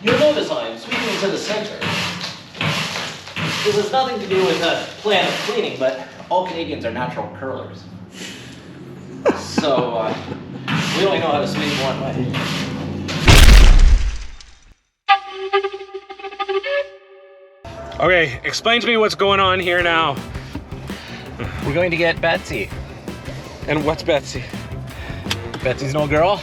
You'll notice I'm sweeping to the center. This has nothing to do with a plan of cleaning, but all Canadians are natural curlers. So, we only know how to sweep one way. Okay, explain to me what's going on here now. We're going to get Betsy. And what's Betsy? Betsy's no girl.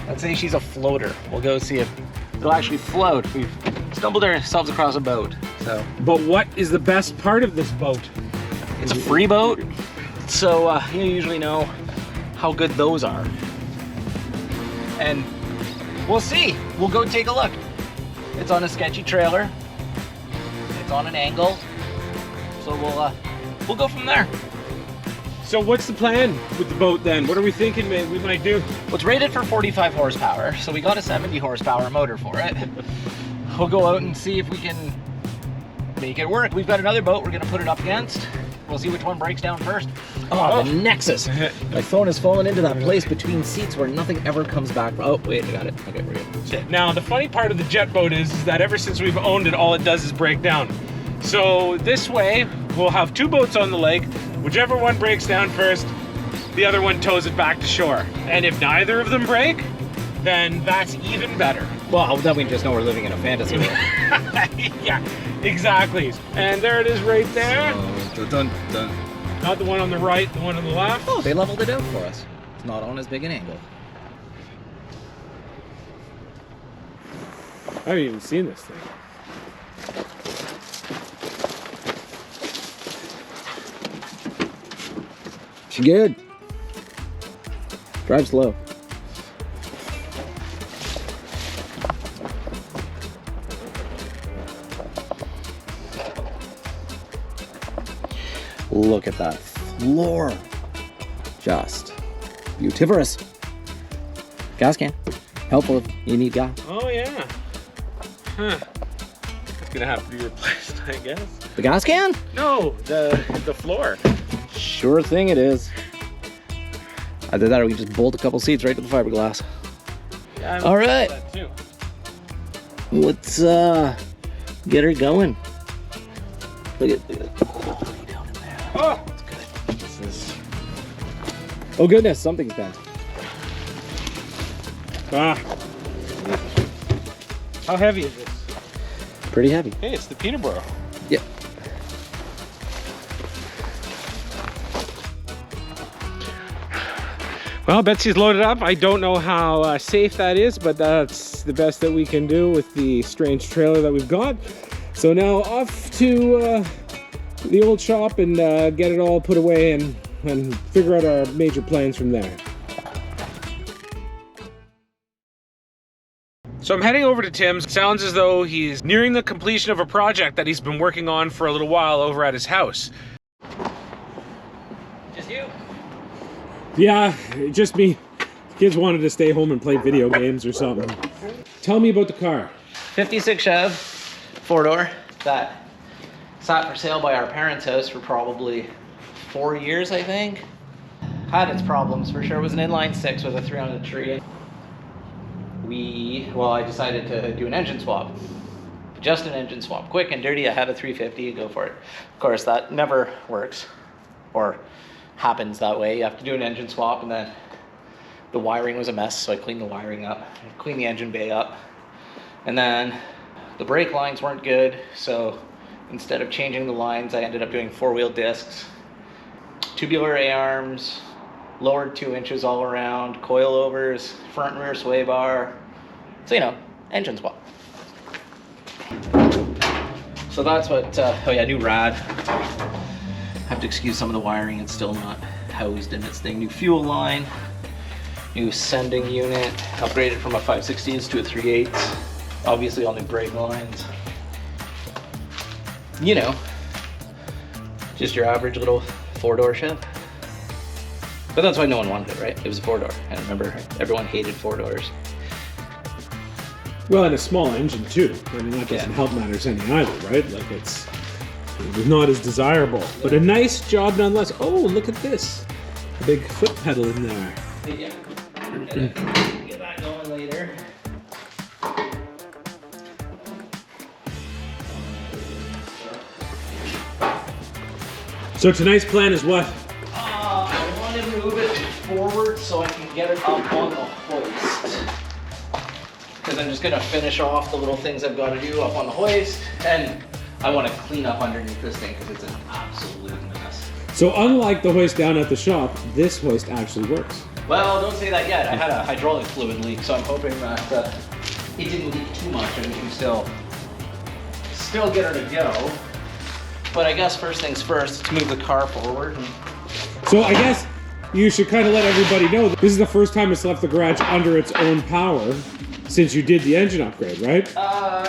Let's say she's a floater. We'll go see if it'll actually float. We've stumbled ourselves across a boat, so. But what is the best part of this boat? It's a free boat, so you usually know how good those are. And we'll see. We'll go take a look. It's on a sketchy trailer. It's on an angle. So we'll go from there. So what's the plan with the boat then? What are we thinking we might do? Well, it's rated for 45 horsepower, so we got a 70 horsepower motor for it. We'll go out and see if we can make it work. We've got another boat we're gonna put it up against. We'll see which one breaks down first. Oh, the Nexus. My phone has fallen into that place between seats where nothing ever comes back. Oh, wait, I got it. Okay, we're good. Now, the funny part of the jet boat is that ever since we've owned it, all it does is break down. So this way, we'll have two boats on the lake. Whichever one breaks down first, the other one tows it back to shore. And if neither of them break, then that's even better. Well, then we just know we're living in a fantasy world. Yeah, exactly. And there it is right there. Dun, dun. Not the one on the right, the one on the left. Oh, they leveled it out for us. It's not on as big an angle. I haven't even seen this thing. She good. Drive slow. Look at that floor. Just beautiferous. Gas can. Helpful if you need gas. Oh yeah. Huh. It's gonna have to be replaced, I guess. The gas can? No, the floor. Sure thing it is. Either that or we just bolt a couple seats right to the fiberglass. Yeah, all right. That too. Let's get her going. Look at quality down in there. Oh, that's good. This is. Oh goodness, something's bent. Ah. How heavy is this? Pretty heavy. Hey, it's the Peterborough. Yep. Well, Betsy's loaded up. I don't know how safe that is, but that's the best that we can do with the strange trailer that we've got. So now off to the old shop and get it all put away and figure out our major plans from there. So I'm heading over to Tim's. Sounds as though he's nearing the completion of a project that he's been working on for a little while over at his house. Just you? Yeah, just me. Kids wanted to stay home and play video games or something. Tell me about the car. 56 Chev, 4-door, that sat for sale by our parents' house for probably 4 years, I think. Had its problems for sure. It was an inline 6 with a 3 on the tree. I decided to do an engine swap. Just an engine swap, quick and dirty. I had a 350, go for it. Of course, that never works or happens that way. You have to do an engine swap, and then the wiring was a mess, so I cleaned the wiring up, cleaned the engine bay up, and then the brake lines weren't good, so instead of changing the lines, I ended up doing 4-wheel discs, tubular A-arms, lowered 2 inches all around, coilovers, front and rear sway bar. So, you know, engine swap. So that's what, oh yeah, new rad. Have to excuse some of the wiring, it's still not Howey's did its thing. New fuel line, new sending unit, upgraded from a 5/16 to a 3/8. Obviously all new brake lines. You know, just your average little 4-door Chev. But that's why no one wanted it, right? It was a 4-door. And remember, everyone hated 4-doors. Well, and a small engine too. I mean, that doesn't help matters any either, right? Like it was not as desirable, but a nice job nonetheless. Oh, look at this. A big foot pedal in there. Yeah. Get that going later. So tonight's plan is what? I want to move it forward so I can get it up on the hoist. Because I'm just going to finish off the little things I've got to do up on the hoist. And I want to clean up underneath this thing because it's an absolute mess. So unlike the hoist down at the shop, this hoist actually works. Well, don't say that yet. I had a hydraulic fluid leak, so I'm hoping that it didn't leak too much and we can still get her to go. But I guess first things first, let's move the car forward. So I guess you should kind of let everybody know that this is the first time it's left the garage under its own power since you did the engine upgrade, right?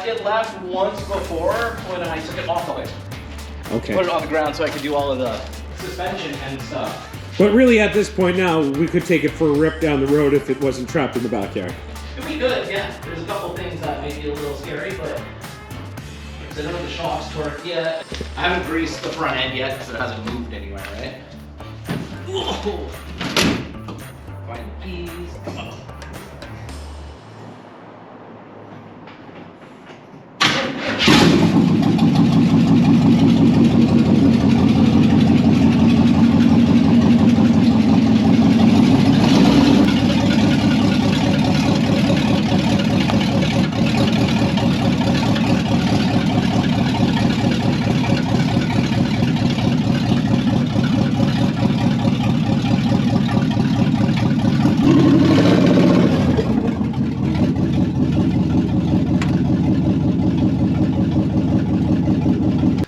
It left once before when I took it off the hoist. Okay. Put it on the ground so I could do all of the suspension and stuff. But really at this point now, we could take it for a rip down the road if it wasn't trapped in the backyard. It'd be good, yeah. There's a couple things that may be a little scary, but I know the shocks torque yet. I haven't greased the front end yet because it hasn't moved anywhere, right? Whoa. Find the keys. Come on.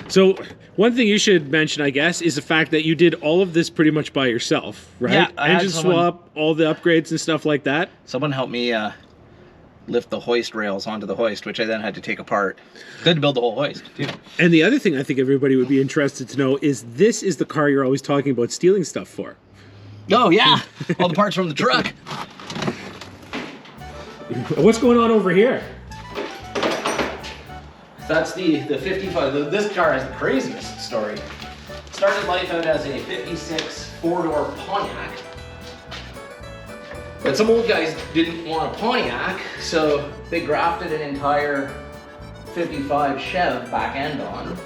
So one thing you should mention, I guess, is the fact that you did all of this pretty much by yourself, right? Yeah, I had engine swap, all the upgrades and stuff like that. Someone helped me lift the hoist rails onto the hoist, which I then had to take apart. Good to build the whole hoist, too. And the other thing I think everybody would be interested to know is this is the car you're always talking about stealing stuff for. Oh, yeah. All the parts from the truck. What's going on over here? That's the 55. This car has the craziest story. Started life out as a 56 four-door Pontiac. But some old guys didn't want a Pontiac, so they grafted an entire 55 Chev back end on.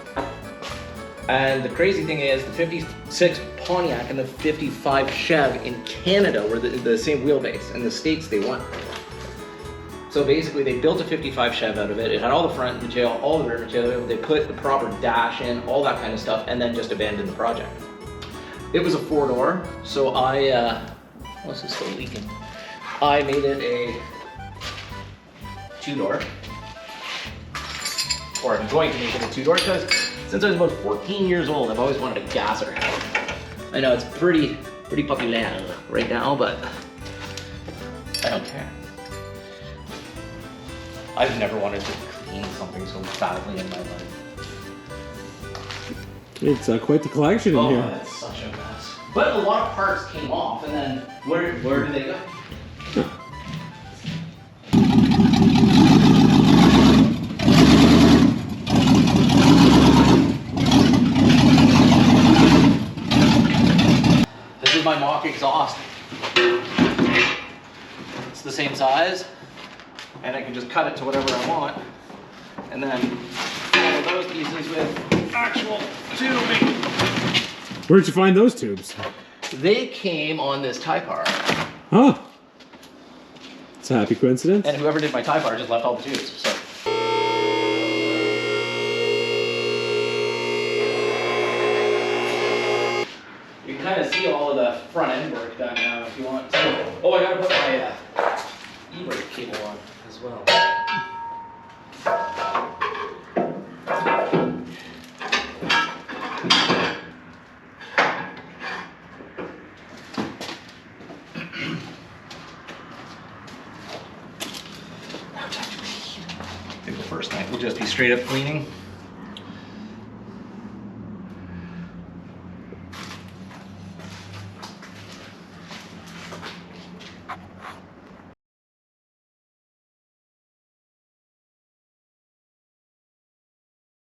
And the crazy thing is the 56 Pontiac and the 55 Chev in Canada were the same wheelbase. In the States they weren't. So basically they built a 55 Chev out of it. It had all the front material, all the rear material. They put the proper dash in, all that kind of stuff, and then just abandoned the project. It was a four-door, so what's this still leaking? I made it a two-door. Or I'm going to make it a two-door because since I was about 14 years old, I've always wanted a gasser. I know it's pretty popular right now, but I don't care. I've never wanted to clean something so badly in my life. It's quite the collection in here. Oh, it's such a mess. But a lot of parts came off, and then where did they go? This is my mock exhaust. It's the same size. And I can just cut it to whatever I want, and then follow those pieces with actual tubing. Where'd you find those tubes? They came on this tie bar. Huh. It's a happy coincidence. And whoever did my tie bar just left all the tubes, so. You can kind of see all of the front end work done now if you want. So, oh, I gotta put my e-brake cable on as well. I think the first night will just be straight up cleaning.